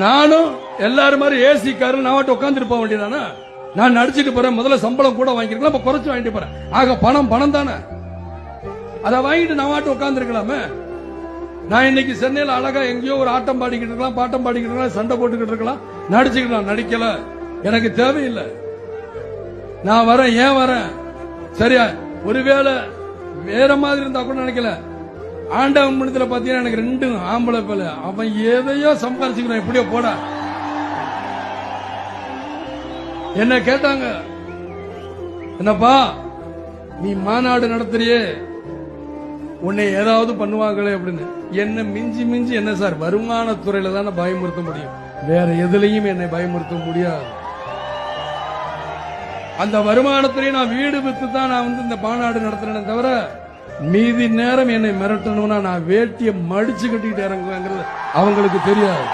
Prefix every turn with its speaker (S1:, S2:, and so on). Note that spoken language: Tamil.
S1: நானும் எல்லாரும் மாதிரி ஏசி காரில் நான் உட்காந்துட்டு போக வேண்டியதானே? நான் நடிச்சுட்டு போறேன், முதல்ல சம்பளம் கூட வாங்கிருக்கலாம், இப்ப குறைச்சு வாங்கிட்டு போறேன். ஆக பணம் தானே, அதை வாங்கிட்டு நான் உட்கார்ந்து இருக்கலாமே. நான் இன்னைக்கு சென்னையில் அழகா எங்கேயோ ஒரு ஆட்டம் பாடிக்கிட்டு இருக்கலாம், பாட்டம் பாடிக்கிட்டு இருக்கலாம், சண்டை போட்டுக்கிட்டு இருக்கலாம், நடிச்சுக்கலாம். நடிக்கல, எனக்கு தேவையில்லை. நான் வரேன், ஏன் வரேன்? சரியா, ஒருவேளை வேற மாதிரி இருந்தா கூட நினைக்கல. ஆண்டவன் மனத்துல பாத்தீங்கன்னா எனக்கு 2 ஆம்பளை பேல, அவன் எதையோ சம்பாரிச்சுக்கிறான், எப்படியோ போட. என்ன கேட்டாங்க, என்னப்பா நீ மாநாடு நடத்துறியே, உன்னை ஏதாவது பண்ணுவாங்களே அப்படின்னு. என்ன மிஞ்சி என்ன சார், வருமானத்துறையில தானே பயமுறுத்த முடியும், வேற எதுலையும் என்னை பயமுறுத்த முடியாது. அந்த வருமானத்திலேயே நான் வீடு வித்து தான் நான் இந்த மாநாடு நடத்துறேன் தவிர, மீதி நேரம் என்னை மிரட்டணும்னா நான் வேட்டியை மடிச்சு கட்டிக்கிட்டு இறங்குவேங்கிறது அவங்களுக்கு தெரியாது.